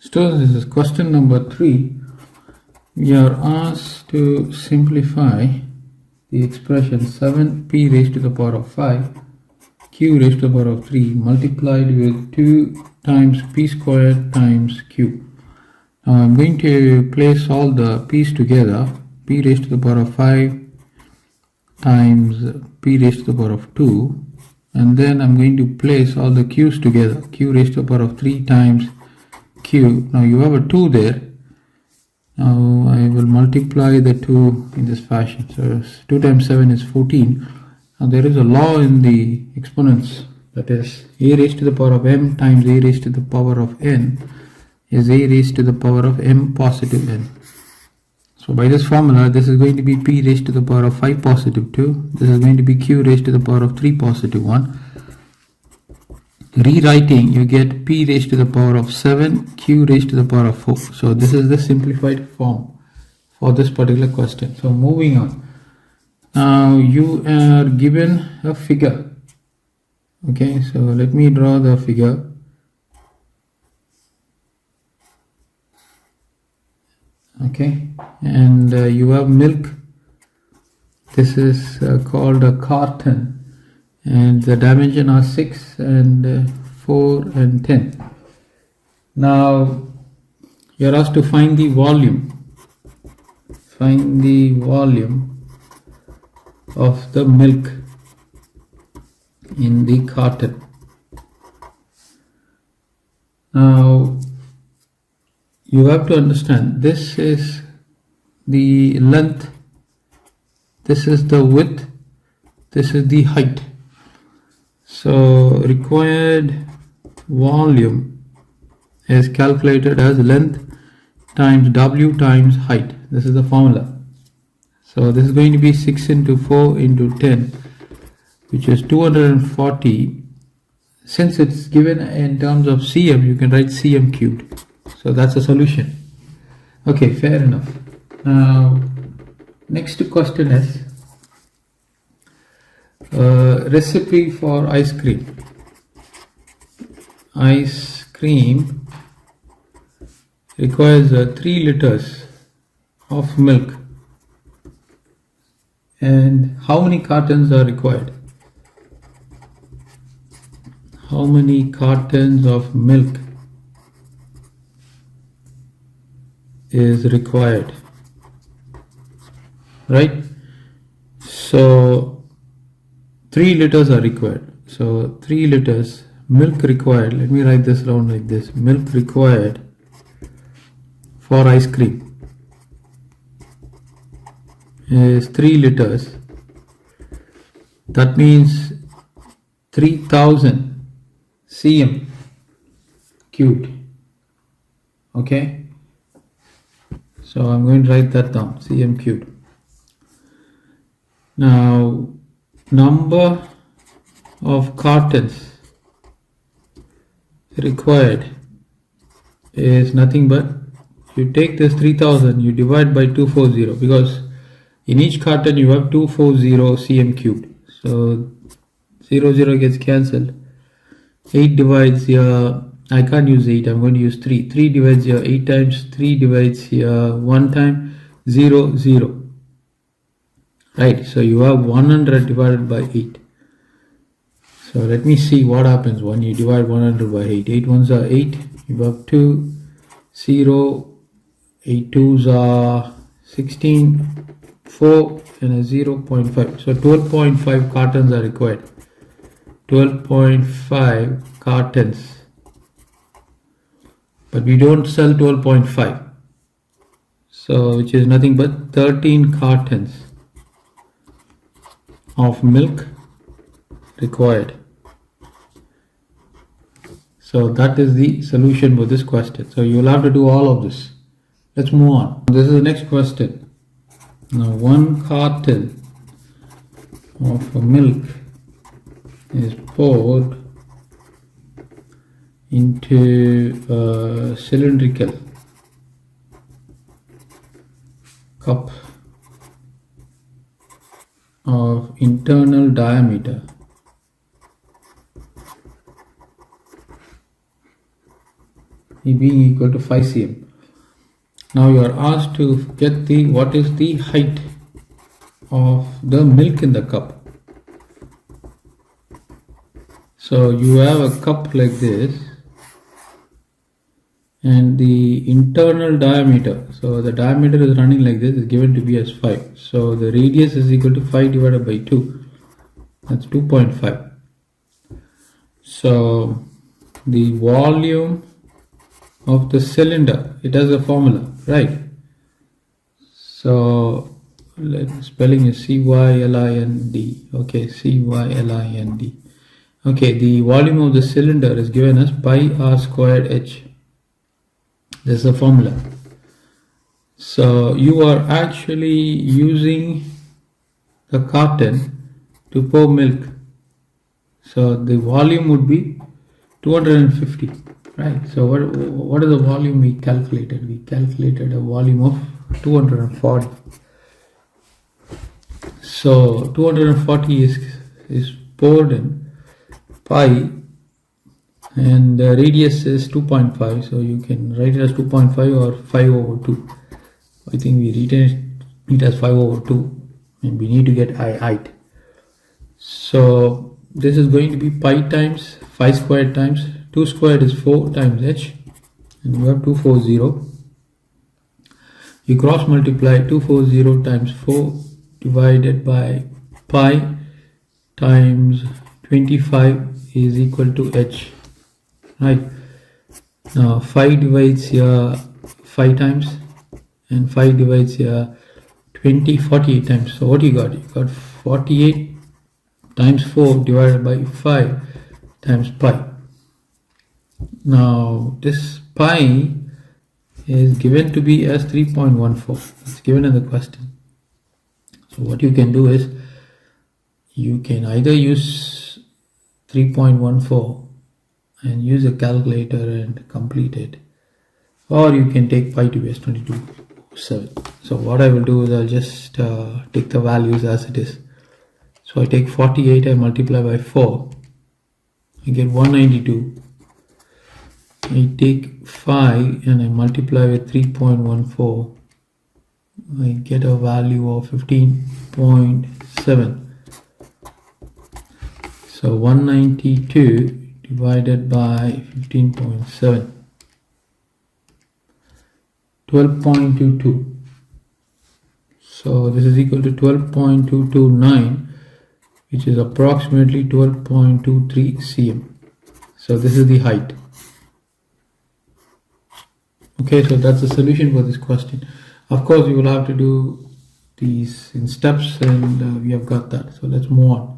So this is question number 3. We are asked to simplify the expression 7p raised to the power of 5 q raised to the power of 3 multiplied with 2 times p squared times q. Now I'm going to place all the p's together. P raised to the power of 5 times p raised to the power of 2, and then I'm going to place all the q's together. Q raised to the power of 3 times q. Now you have a 2 there. Now I will multiply the 2 in this fashion. So 2 times 7 is 14. Now there is a law in the exponents, that is a raised to the power of m times a raised to the power of n is a raised to the power of m positive n. So by this formula, this is going to be p raised to the power of 5 positive 2. This is going to be q raised to the power of 3 positive 1. Rewriting, you get p raised to the power of 7, q raised to the power of 4. So this is the simplified form for this particular question. So moving on. Now you are given a figure. Okay, so let me draw the figure. Okay, and you have milk. This is called a carton, and the dimension are 6 and 4 and 10. Now you are asked to find the volume. Find the volume of the milk in the carton. Now you have to understand, this is the length, this is the width, this is the height. So required volume is calculated as length times w times height. This is the formula. So this is going to be 6 into 4 into 10, which is 240. Since it's given in terms of cm, you can write cm cubed. So that's a solution. Okay, fair enough. Now next question is recipe for ice cream. Ice cream requires 3 liters of milk. And how many cartons are required? How many cartons of milk is required? Right? So 3 liters are required. So 3 liters milk required. Let me write this down like this. Milk required for ice cream is 3 liters. That means 3000 cm cubed. Okay, so I'm going to write that down, cm cubed. Now number of cartons required is nothing but, you take this 3000, you divide by 240, because in each carton you have 240 cm cubed. So 0 gets cancelled. 8 divides here, I can't use 8, I'm going to use 3. 3 divides here 8 times, 3 divides here 1 time, 0, 0. Right, so you have 100 divided by 8. So let me see what happens when you divide 100 by 8. 8 ones are 8, you have 2, 0, 8 twos are 16, 4 and a 0.5. So 12.5 cartons are required. 12.5 cartons. But we don't sell 12.5. So which is nothing but 13 cartons of milk required. So that is the solution for this question. So you will have to do all of this. Let's move on. This is the next question. Now 1 carton of milk is poured into a cylindrical cup of internal diameter being equal to 5 cm. Now you are asked to get what is the height of the milk in the cup. So you have a cup like this, and the internal diameter, so the diameter is running like this, is given to be as 5. So the radius is equal to 5 divided by 2. That's 2.5. So the volume of the cylinder, it has a formula, right? So spelling is CYLIND. Okay, CYLIND. Okay, the volume of the cylinder is given as pi r squared h. This is the formula. So you are actually using the carton to pour milk. So the volume would be 250, right? So what is the volume we calculated? We calculated a volume of 240. So 240 is poured in pi, and the radius is 2.5. So you can write it as 2.5 or 5 over 2. I think we written it as 5 over 2, and we need to get height. So this is going to be pi times 5 squared times 2 squared is 4 times h, and you have 240. You cross multiply 240 times 4 divided by pi times 25 is equal to h, right? Now 5 divides here 5 times, and 5 divides here 48 times. So what you got? You got 48 times 4 divided by 5 times pi. Now this pi is given to be as 3.14. It's given in the question. So what you can do is, you can either use 3.14 and use a calculator and complete it, or you can take pi to be as 22.7. So what I will do is I'll just take the values as it is. So I take 48, I multiply by 4, I get 192. I take 5 and I multiply with 3.14, I get a value of 15.7. So 192 divided by 15.7, 12.22. So this is equal to 12.229, which is approximately 12.23 cm. So this is the height. Okay, so that's the solution for this question. Of course, you will have to do these in steps, and we have got that. So let's move on.